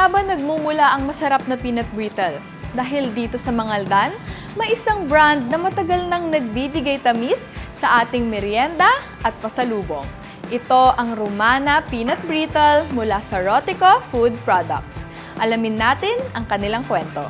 nga ba nagmumula ang masarap na peanut brittle? Dahil dito sa Mangaldan, may isang brand na matagal nang nagbibigay tamis sa ating merienda at pasalubong. Ito ang Romana Peanut Brittle mula sa Rotico Food Products. Alamin natin ang kanilang kwento.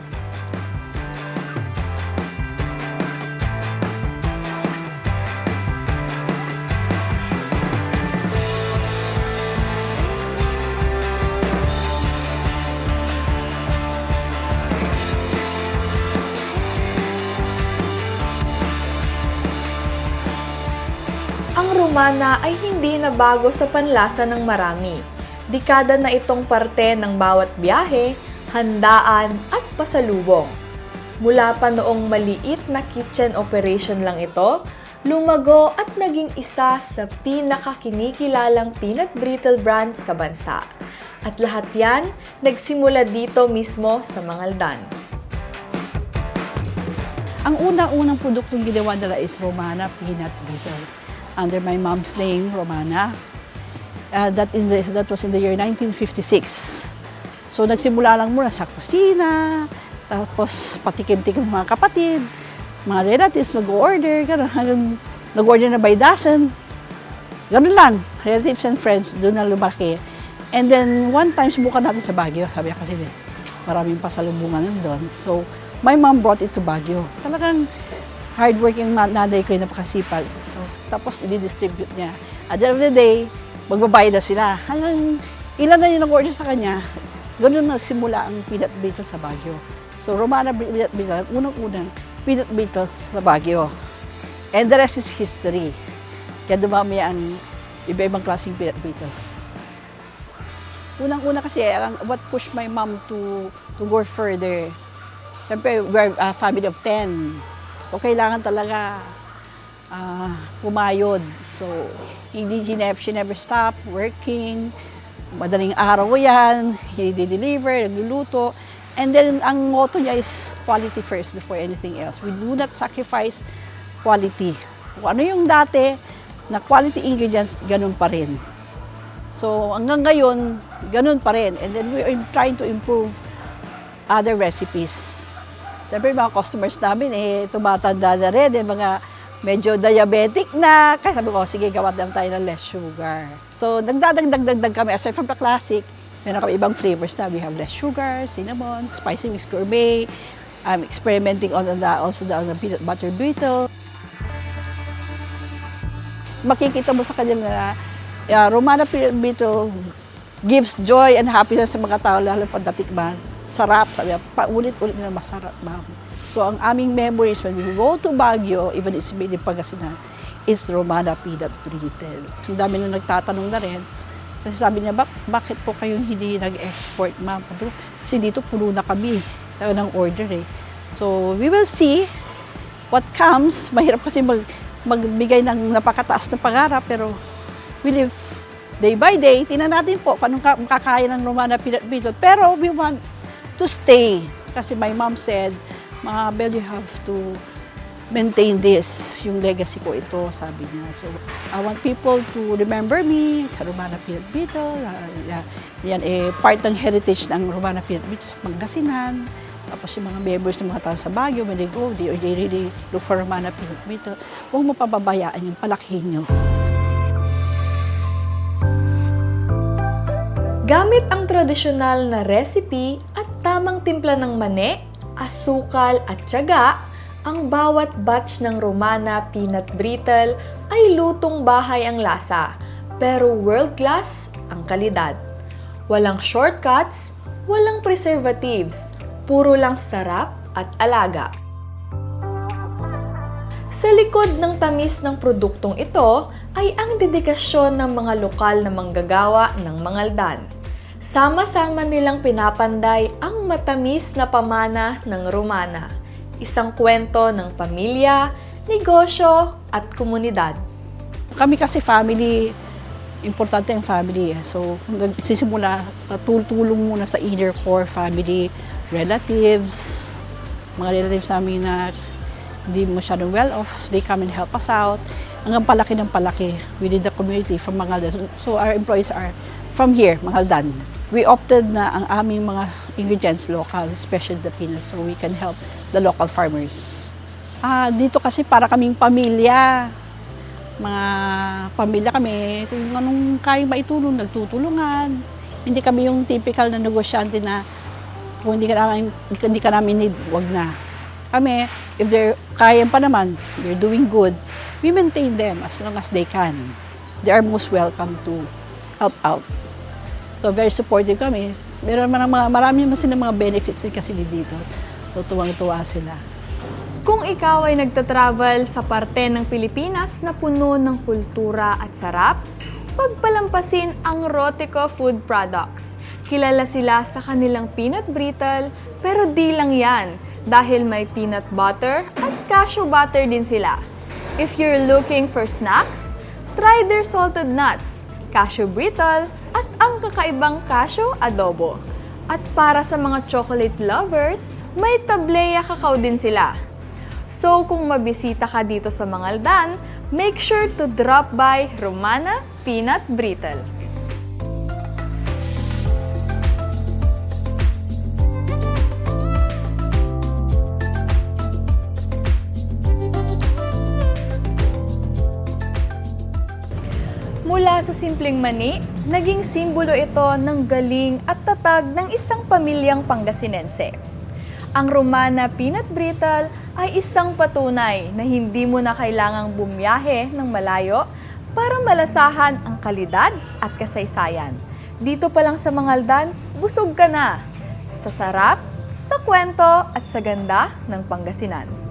Ang Romana ay hindi na bago sa panlasa ng marami. Dekada na itong parte ng bawat biyahe, handaan at pasalubong. Mula pa noong maliit na kitchen operation lang ito, lumago at naging isa sa pinakakinikilalang peanut brittle brand sa bansa. At lahat yan nagsimula dito mismo sa Mangaldan. Ang unang produktong ginawa nila is Romana Peanut Brittle. Under my mom's name, Romana. That was in the year 1956. So nagsimula lang muna sa kusina, tapos patikim-tikim mga kapatid, mga relatives mag-order, gano'n, hanggang nag-order na by dozen. Gano'n lang, relatives and friends, doon na lumaki. And then one time subukan natin sa Baguio, sabi niya kasi maraming pasalubungan doon. So my mom brought it to Baguio. Talagang hardworking nanay ko yung napakasipag. So, tapos i-distribute niya. At the end of the day, magbabayad na sila. Hanggang ilan na yung nag-order sa kanya, ganoon nagsimula ang peanut brittle sa Baguio. So, Romana Peanut Brittle, unang-unang peanut brittle sa Baguio. And the rest is history. Kaya dumami ang iba-ibang klaseng peanut brittle. Unang-una kasi, what pushed my mom to go further. Siyempre, we're a family of 10. So, kailangan talaga kumayod. So, she never stopped working. Madaling araw yan, i-deliver, nagluluto. And then, ang motto niya is quality first before anything else. We do not sacrifice quality. Kung ano yung dati na quality ingredients, ganun pa rin. So, hanggang ngayon, ganun pa rin. And then, we are trying to improve other recipes. Siyempre, mga customers namin, tumatanda na rin, mga medyo diabetic na. Kaya sabi ko, sige, gawa naman tayo ng less sugar. So, nagdadagdag kami. Aside from the classic, meron kami ibang flavors na. We have less sugar, cinnamon, spicy mix gourmet. I'm experimenting on the peanut butter brittle. Makikita mo sa kanila na Romana Peanut Brittle gives joy and happiness sa mga tao, lalo pagdatikman. Sarap, sabi niya, paulit-ulit na masarap, ma'am. So, ang aming memories when we go to Baguio, even it's made in Pangasinan, is Romana Peanut Brittle. Ang dami na nagtatanong na rin. Kasi sabi niya, bakit po kayong hindi nag-export, ma'am? Kasi dito puno na kami ng order eh. So, we will see what comes. Mahirap kasi magbigay ng napakataas na pangarap, pero we live day by day. Tingnan natin po kung anong makakaya ng Romana Peanut Brittle. Pero we want to stay. Kasi my mom said, Mabel, you have to maintain this. Yung legacy ko ito, sabi niya. So, I want people to remember me sa Romana Peanut Brittle. Yan, part ng heritage ng Romana Peanut Brittle sa Pangasinan. Tapos yung mga members ng mga tao sa Baguio, when they go, they really look for Romana Peanut Brittle. Huwag mo pababayaan yung palakihin nyo. Gamit ang tradisyonal na recipe at tamang timpla ng mani, asukal at tiyaga, ang bawat batch ng Romana Peanut Brittle ay lutong bahay ang lasa, pero world-class ang kalidad. Walang shortcuts, walang preservatives, puro lang sarap at alaga. Sa likod ng tamis ng produktong ito ay ang dedikasyon ng mga lokal na manggagawa ng Mangaldan. Sama-sama nilang pinapanday ang matamis na pamana ng Romana, isang kwento ng pamilya, negosyo at komunidad. Kami kasi family, importante ang family. So, nagsisimula sa tulong muna sa either core family, relatives, mga relatives namin na hindi masyadong well-off, they come and help us out. Hanggang palaki ng palaki within the community from Mangaldan. So, our employees are from here, Mangaldan. we opted na ang aming mga ingredients local, especially the peanuts, so we can help the local farmers. Dito kasi para kaming pamilya. Mga pamilya kami, kung anong kaya maitulong, nagtutulungan. Hindi kami yung typical na negosyante na kung hindi ka namin need, wag na. Kami, if they're kaya pa naman, they're doing good, we maintain them as long as they can. They are most welcome to help out. So very supportive kami. Marami naman silang mga benefits din kasi dito. So tuwang-tuwa sila. Kung ikaw ay nagtatravel sa parte ng Pilipinas na puno ng kultura at sarap, pagpalampasin ang Rotico Food Products. Kilala sila sa kanilang peanut brittle, pero di lang yan, dahil may peanut butter at cashew butter din sila. If you're looking for snacks, try their salted nuts, cashew brittle, at ang kakaibang cashew adobo. At para sa mga chocolate lovers, may tableya cacao din sila. So kung mabisita ka dito sa Mangaldan, make sure to drop by Romana Peanut Brittle. Mula sa simpleng mani, naging simbolo ito ng galing at tatag ng isang pamilyang Pangasinense. Ang Romana Peanut Brittle ay isang patunay na hindi mo na kailangang bumiyahe ng malayo para malasahan ang kalidad at kasaysayan. Dito pa lang sa Mangaldan, busog ka na sa sarap, sa kwento at sa ganda ng Pangasinan.